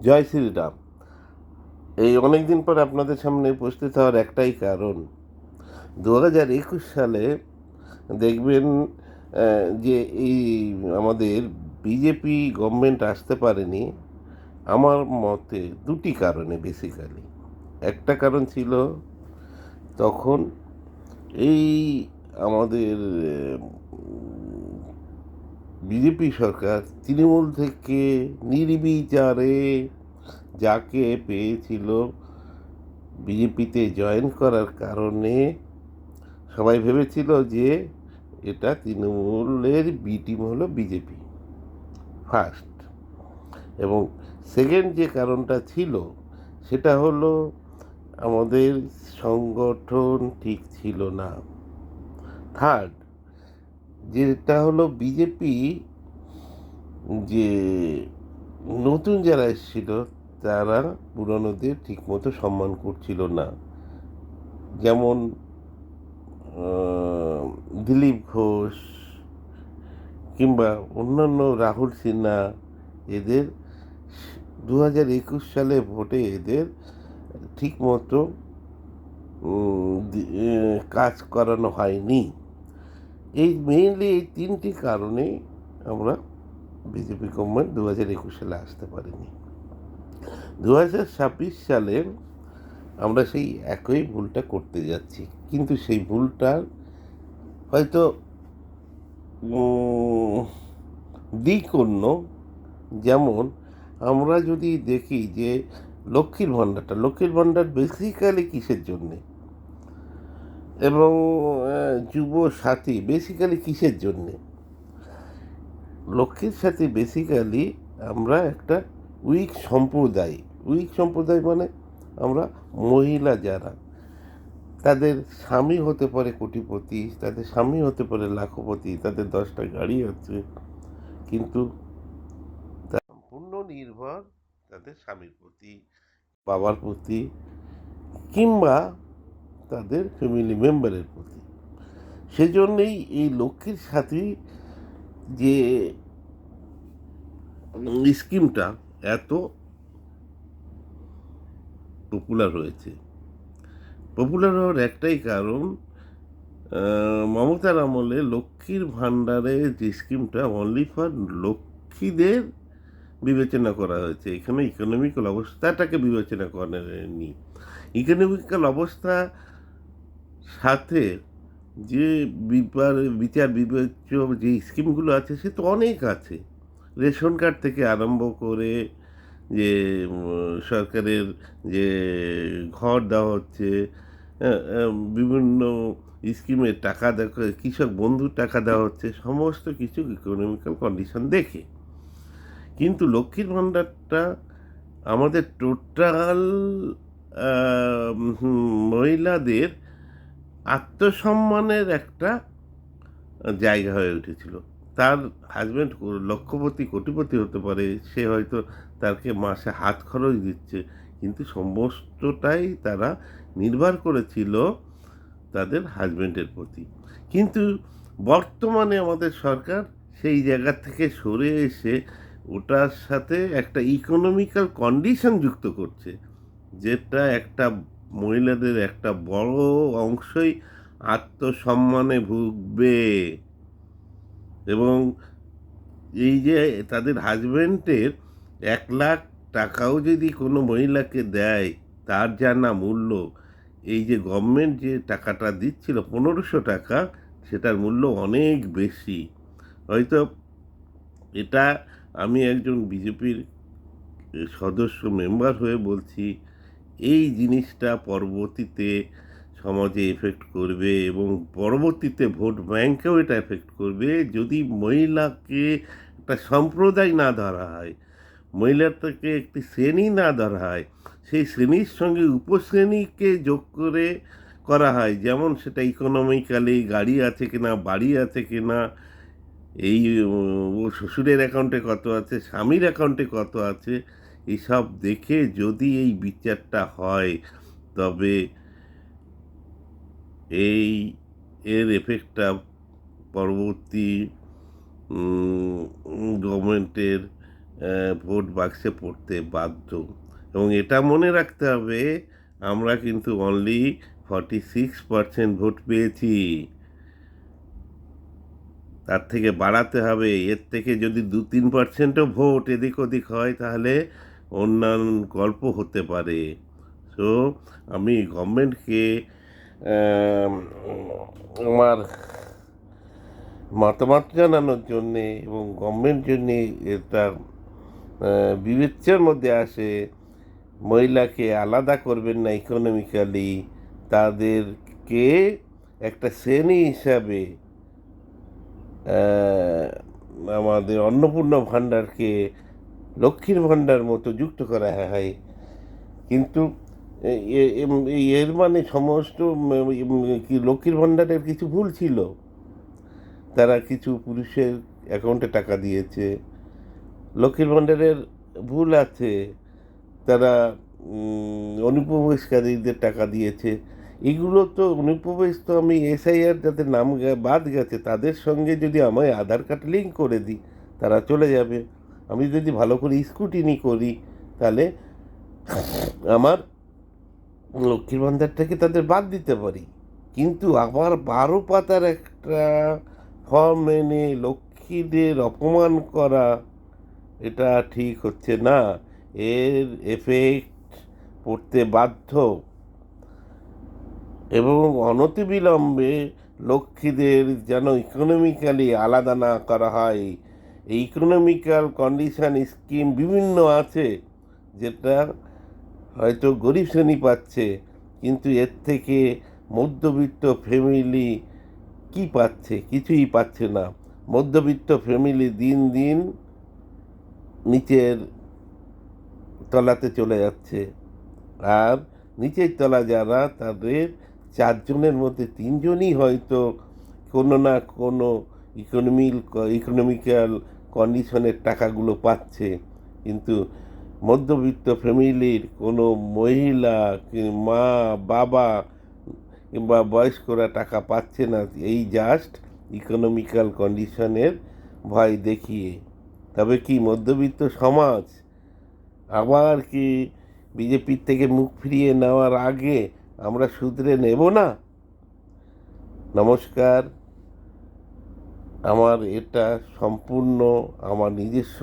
জয় শ্রীরাম। এই অনেক দিন পর আপনাদের সামনে উপস্থিত হওয়ার একটাই কারণ, 2021 সালে দেখবেন যে এই আমাদের বিজেপি গভর্নমেন্ট আসতে পারেনি। আমার মতে দুটি কারণে বেসিক্যালি। একটা কারণ ছিল তখন এই আমাদের বিজেপি সরকার তৃণমূল থেকে নির্বিচারে যাকে পেয়েছিল বিজেপিতে জয়েন করার কারণে সবাই ভেবেছিল যে এটা তৃণমূলের বি টিম হলো বিজেপি ফার্স্ট। এবং সেকেন্ড যে কারণটা ছিল সেটা হলো আমাদের সংগঠন ঠিক ছিল না। থার্ড যেটা হলো বিজেপি, যে নতুন যারা এসেছিল তারা পুরনোদের ঠিকমতো সম্মান করছিল না। যেমন দিলীপ ঘোষ কিংবা অন্যান্য রাহুল সিনহা, এদের 2021 সালে ভোটে এদের ঠিকমতো কাজ করানো হয়নি। মেইনলি এই তিনটি কারণে আমরা বিজেপি গভর্নমেন্ট 2021 সালে আসতে পারিনি। 2026 সালে আমরা সেই একই ভুলটা করতে যাচ্ছি, কিন্তু সেই ভুলটা হয়তো দিক অন্য। যেমন আমরা যদি দেখি যে লক্ষ্মীর ভাণ্ডার বেসিক্যালি কিসের জন্যে, এবং যুব সাথী বেসিক্যালি কিসের জন্যে। লক্ষ্মীর সাথে বেসিক্যালি আমরা একটা উইক সম্প্রদায় মানে আমরা মহিলা যারা, তাদের স্বামী হতে পারে কোটিপতি, তাদের স্বামী হতে পারে লাখপতি, তাদের 10টা গাড়ি আছে, কিন্তু তার সম্পূর্ণ নির্ভর তাদের স্বামীর প্রতি, বাবার প্রতি, কিংবা তাদের ফ্যামিলি মেম্বারের প্রতি। সেজন্যই এই লক্ষ্মীর সাথী যে স্কিমটা এত পপুলার হয়েছে। পপুলার হওয়ার একটাই কারণ, মমতার আমলে লক্ষ্মীর ভাণ্ডারে যে স্কিমটা অনলি ফর লক্ষ্মীদের বিবেচনা করা হয়েছে। এখানে ইকোনমিক্যাল অবস্থাটাকে বিবেচনা করেনি। ইকোনমিক্যাল অবস্থা সাথে যে বিচার বিবেচ্য যে স্কিমগুলো আছে সে তো অনেক আছে। রেশন কার্ড থেকে আরম্ভ করে যে সরকারের যে ঘর দেওয়া হচ্ছে, বিভিন্ন স্কিমের টাকা দেখা, কৃষক বন্ধুর টাকা দেওয়া হচ্ছে, সমস্ত কিছু ইকোনমিক্যাল কন্ডিশন দেখে। কিন্তু লক্ষ্মীর ভাণ্ডারটা আমাদের টোটাল মহিলাদের আত্মসম্মানের একটা জায়গা হয়ে উঠেছিল। তার হাজব্যান্ড লক্ষপতি কোটিপতি হতে পারে, সে হয়তো তাকে মাসে হাত খরচ দিচ্ছে, কিন্তু সমস্তটাই তারা নির্ভর করেছিল তাদের হাজব্যান্ডের প্রতি। কিন্তু বর্তমানে আমাদের সরকার সেই জায়গা থেকে সরে এসে ওটার সাথে একটা ইকোনমিক্যাল কন্ডিশন যুক্ত করছে, যেটা একটা মহিলাদের একটা বড় অংশই আত্মসম্মানে ভুগবে। এবং এই যে তাদের হাজব্যান্ডের 1 লাখ টাকাও যদি কোনো মহিলাকে দেয়, তার যা না মূল্য, এই যে গভর্নমেন্ট যে টাকাটা দিচ্ছিল 1500 টাকা, সেটার মূল্য অনেক বেশি। হয়তো এটা আমি একজন বিজেপির সদস্য মেম্বার হয়ে বলছি, এই জিনিসটা পরবর্তীতে সমাজে এফেক্ট করবে এবং পরবর্তীতে ভোট ব্যাংকেও এটা এফেক্ট করবে যদি মহিলাকে একটা সম্প্রদায় না ধরা হয়, মহিলাটাকে একটি শ্রেণী না ধরা হয়, সেই শ্রেণীর সঙ্গে উপশ্রেণীকে যোগ করে করা হয়। যেমন সেটা ইকোনমিক্যালি গাড়ি আছে কিনা, বাড়ি আছে কিনা, এই ওর শ্বশুরের অ্যাকাউন্টে কত আছে, স্বামীর অ্যাকাউন্টে কত আছে, এসব দেখে যদি এই বিচারটা হয়, তবে এর এফেক্টটা পরবর্তী গভর্নমেন্টের ভোট বাক্সে পড়তে বাধ্য। এবং এটা মনে রাখতে হবে, আমরা কিন্তু অনলি 46% ভোট পেয়েছি। তার থেকে বাড়াতে হবে। এর থেকে যদি 2-3%ও ভোট এদিক ওদিক হয় তাহলে অন্যান্য গল্প হতে পারে। সো আমি গভর্নমেন্টকে আমার মতামত জানানোর জন্যে এবং গভর্নমেন্ট জন্যে এটা বিবেচ্যের মধ্যে আসে, মহিলাকে আলাদা করবেন না ইকোনমিক্যালি, তাদেরকে একটা শ্রেণী হিসাবে আমাদের অন্নপূর্ণা ভাণ্ডারকে লক্ষ্মীর ভাণ্ডার মতো যুক্ত করা হয়। কিন্তু এর মানে সমস্ত কি লক্ষ্মীর ভাণ্ডারের কিছু ভুল ছিল? তারা কিছু পুরুষের অ্যাকাউন্টে টাকা দিয়েছে, লক্ষ্মীর ভাণ্ডারের ভুল আছে, তারা অনুপ্রবেশকারীদের টাকা দিয়েছে। এগুলো তো অনুপ্রবেশ তো আমি এসআইআর যাদের নাম বাদ গেছে তাদের সঙ্গে যদি আমায় আধার কার্ড লিঙ্ক করে দিই তারা চলে যাবে। আমি যদি ভালো করে স্ক্রুটিনি করি তাহলে আমার লক্ষ্মীর ভাণ্ডার থেকে তাদের বাদ দিতে পারি। কিন্তু আবার 12 পাতার একটা ফর্ম এনে লক্ষ্মীদের অপমান করা, এটা ঠিক হচ্ছে না। এর এফেক্ট পড়তে বাধ্য এবং অনতিবিলম্বে লক্ষ্মীদের যেন ইকোনমিক্যালি আলাদা না করা হয়। এই ইকোনমিক্যাল কন্ডিশন স্কিম বিভিন্ন আছে, যেটা হয়তো গরিব শ্রেণী পাচ্ছে, কিন্তু এর থেকে মধ্যবিত্ত ফ্যামিলি কি পাচ্ছে? কিছুই পাচ্ছে না। মধ্যবিত্ত ফ্যামিলি দিন দিন নিচের তলাতে চলে যাচ্ছে। আর নিচের তলা যারা, তাদের 4 জনের মধ্যে 3 জনই হয়তো কোনো না কোনো ইকোনমিক্যাল কন্ডিশনের টাকাগুলো পাচ্ছে। কিন্তু মধ্যবিত্ত ফ্যামিলির কোনো মহিলা, মা, বাবা কিংবা বয়স্করা টাকা পাচ্ছে না, এই জাস্ট ইকোনমিক্যাল কন্ডিশনের ভয় দেখিয়ে। তবে কি মধ্যবিত্ত সমাজ আবার কি বিজেপির থেকে মুখ ফিরিয়ে নেওয়ার আগে আমরা শুধরে নেব না? নমস্কার। আমার এটা সম্পূর্ণ আমার নিজস্ব